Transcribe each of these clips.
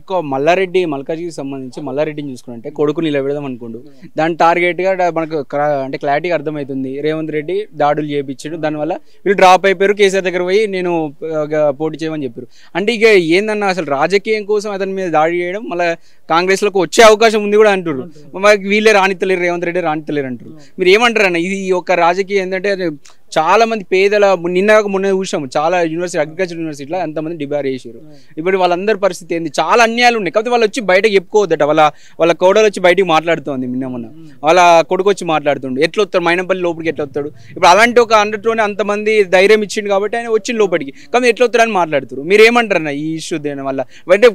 ఒక్క మల్కాజ్గిరికి సంబంధించి మల్లారెడ్డిని చూసుకుంటే కొడుకు నిలబెడదాం అనుకుంటూ దాని టార్గెట్గా మనకు అంటే క్లారిటీగా అర్థమవుతుంది. రేవంత్ రెడ్డి దాడులు చేయించాడు, దానివల్ల వీళ్ళు డ్రాప్ అయిపోయారు. కేసీఆర్ దగ్గర పోయి నేను పోటీ చేయమని చెప్పారు. అంటే ఇక ఏందన్నా అసలు రాజకీయం కోసం అతని మీద దాడి చేయడం, మళ్ళీ కాంగ్రెస్లోకి వచ్చే అవకాశం ఉంది కూడా అంటారు. వీళ్ళే రాణిత్తలేరు, రేవంత్ రెడ్డి రాణిత్తలేరు అంటారు. మీరు ఏమంటారు అన్న? ఇది ఒక రాజకీయం ఏంటంటే చాలా మంది పేదల మొన్న చూసాము, చాలా యూనివర్సిటీ అగ్రికల్చర్ యూనివర్సిటీలో ఎంతమంది డిబార్ చేశారు. ఇప్పుడు వాళ్ళందరి పరిస్థితి ఏంది? చాలా అన్యాయాలు ఉన్నాయి. కాకపోతే వాళ్ళు వచ్చి బయటకు చెప్పుకోవద్దట. వాళ్ళ కోడలు వచ్చి బయటికి మాట్లాడుతోంది. మొన్న వాళ్ళ కొడుకు వచ్చి మాట్లాడుతుండు. ఎట్లా వస్తాడు మైనంపల్లి లోపలికి, ఎట్లా వస్తాడు? ఇప్పుడు అలాంటి ఒక అండర్లోనే అంతమంది ధైర్యం ఇచ్చిండు కాబట్టి ఆయన వచ్చిన లోపలికి. కానీ ఎట్లా వస్తాడని మాట్లాడుతారు. మీరు ఏమంటారు అన్న ఈ ఇష్యూ దేని వల్ల? అంటే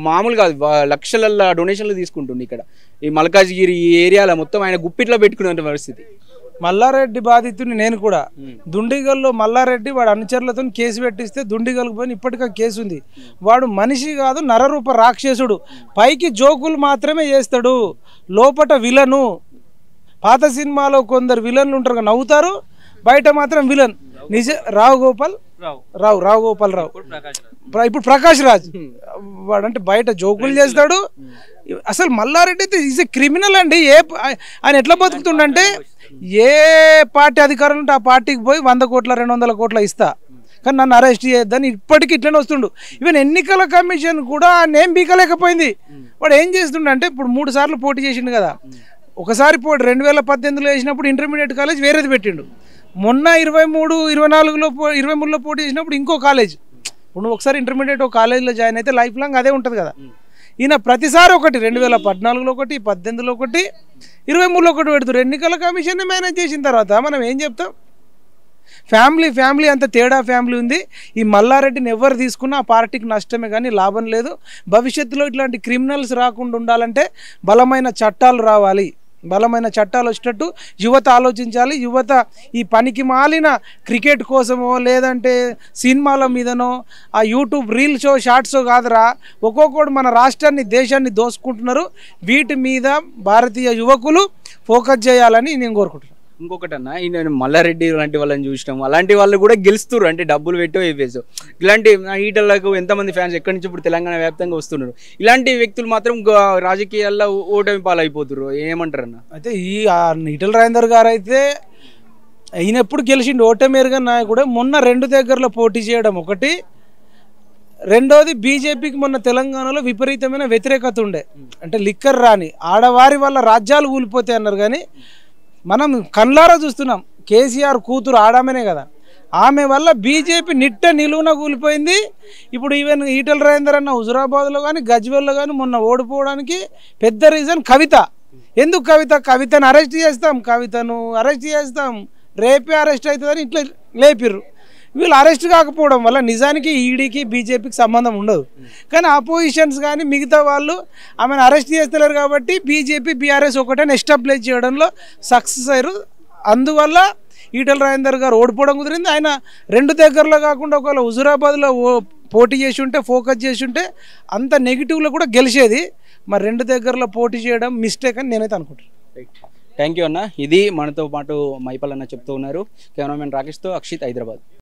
మామూలు కాదు, లక్షల డొనేషన్లు తీసుకుంటుంది ఇక్కడ ఈ మల్కాజ్గిరి ఈ ఏరియాలో మొత్తం ఆయన గుప్పిట్లో పెట్టుకునే పరిస్థితి. మల్లారెడ్డి బాధితుని నేను కూడా. దుండిగల్లో మల్లారెడ్డి వాడు అనుచరులతో కేసు పెట్టిస్తే దుండిగల్కి పోయిన ఇప్పటికే కేసు ఉంది. వాడు మనిషి కాదు, నరరూప రాక్షసుడు. పైకి జోకులు మాత్రమే చేస్తాడు, లోపట విలను. పాత సినిమాలో కొందరు విలన్లు ఉంటారు, నవ్వుతారు, బయట మాత్రం విలన్. రావు గోపాల్ రావు ఇప్పుడు ప్రకాష్ రాజ్ వాడంటే బయట జోకులు చేస్తాడు. అసలు మల్లారెడ్డి అయితే ఈజ్ ఎ క్రిమినల్ అండి. ఆయన ఎట్లా బతుకుతుండంటే ఏ పార్టీ అధికారం ఉంటే ఆ పార్టీకి పోయి 100 కోట్ల 200 కోట్ల ఇస్తా, కానీ నన్ను అరెస్ట్ చేయొద్దని ఇప్పటికీ ఇట్లనే వస్తుండు. ఈవెన్ ఎన్నికల కమిషన్ కూడా నేమ్ బీకలేకపోయింది. వాడు ఏం చేస్తుండే, ఇప్పుడు 3 సార్లు పోటీ చేసిండు కదా. ఒకసారి 2018లో వేసినప్పుడు ఇంటర్మీడియట్ కాలేజ్ వేరేది పెట్టిండు. మొన్న 23-24లో పోటీ చేసినప్పుడు ఇంకో కాలేజ్. ఇప్పుడు ఒకసారి ఇంటర్మీడియట్ ఒక కాలేజీలో జాయిన్ అయితే లైఫ్ లాంగ్ అదే ఉంటుంది కదా. ఈయన ప్రతిసారి ఒకటి 2014లో ఒకటి, 18లో ఒకటి, 23లో ఒకటి పెడుతున్నారు. ఎన్నికల కమిషన్ మేనేజ్ చేసిన తర్వాత మనం ఏం చెప్తాం? ఫ్యామిలీ అంత తేడా ఫ్యామిలీ ఉంది. ఈ మల్లారెడ్డిని ఎవరు తీసుకున్నా ఆ పార్టీకి నష్టమే కానీ లాభం లేదు. భవిష్యత్తులో ఇట్లాంటి క్రిమినల్స్ రాకుండా ఉండాలంటే బలమైన చట్టాలు రావాలి. బలమైన చట్టాలు వచ్చేటట్టు యువత ఆలోచించాలి. యువత ఈ పనికి మాలిన క్రికెట్ కోసమో లేదంటే సినిమాల మీదనో ఆ YouTube reel show short show కాదురా, ఒక్కొక్కడు మన రాష్ట్రాన్ని దేశాన్ని దోసుకుంటున్నారు. వీటి మీద భారతీయ యువకులు ఫోకస్ చేయాలని నేను కోరుకుంటున్నాను. ఇంకొకటి అన్న, ఈయన మల్లారెడ్డి లాంటి వాళ్ళని చూసినాం, అలాంటి వాళ్ళు కూడా గెలుస్తున్నారు. అంటే డబ్బులు పెట్టో వేపేసు. ఇలాంటి ఈటలకు ఎంతమంది ఫ్యాన్స్ ఎక్కడి నుంచి ఇప్పుడు తెలంగాణ వ్యాప్తంగా వస్తున్నారు. ఇలాంటి వ్యక్తులు మాత్రం రాజకీయాల్లో ఓటమి పాలైపోతున్నారు. ఏమంటారు అన్న? అయితే ఈ ఈటల రాజేందర్ గారు అయితే ఈయన ఎప్పుడు గెలిచిండు, ఓటమి ఎరుగని నాయకుడు. మొన్న 2 దగ్గరలో పోటీ చేయడం ఒకటి, రెండోది బీజేపీకి మొన్న తెలంగాణలో విపరీతమైన వ్యతిరేకత ఉండే. అంటే లిక్కర్ రాని ఆడవారి వల్ల రాజ్యాలు కూలిపోతాయి అన్నారు. కానీ మనం కళ్ళారా చూస్తున్నాం, కేసీఆర్ కూతురు ఆడామనే కదా, ఆమె వల్ల బీజేపీ నిలువున కూలిపోయింది. ఇప్పుడు ఈవెన్ ఈటల రాజేందర్ అన్న హుజురాబాద్లో కానీ గజ్వేల్లో కానీ మొన్న ఓడిపోవడానికి పెద్ద రీజన్ కవిత. ఎందుకు కవితను అరెస్ట్ చేస్తాం, రేపే అరెస్ట్ అవుతుందని ఇట్లా లేపిర్రు. వీళ్ళు అరెస్ట్ కాకపోవడం వల్ల నిజానికి ఈడీకి బీజేపీకి సంబంధం ఉండదు. కానీ అపోజిషన్స్ కానీ మిగతా వాళ్ళు ఆమెను అరెస్ట్ చేస్తలేరు కాబట్టి బీజేపీ బీఆర్ఎస్ ఒకటే ఎస్టాబ్లిష్ చేయడంలో సక్సెస్ అయ్యారు. అందువల్ల ఈటల రాజేందర్ గారు ఓడిపోవడం కుదిరింది. ఆయన 2 దగ్గరలో కాకుండా ఒకవేళ హుజురాబాద్లో పోటీ చేసి ఉంటే, ఫోకస్ చేసి ఉంటే అంత నెగిటివ్లో కూడా గెలిచేది. మరి 2 దగ్గరలో పోటీ చేయడం మిస్టేక్ అని నేనైతే అనుకుంటున్నాను. థ్యాంక్ యూ అన్న. ఇది మనతో పాటు మైపల్ అన్న చెప్తూ ఉన్నారు. కెమెరామెన్ రాకేష్తో అక్షిత్, హైదరాబాద్.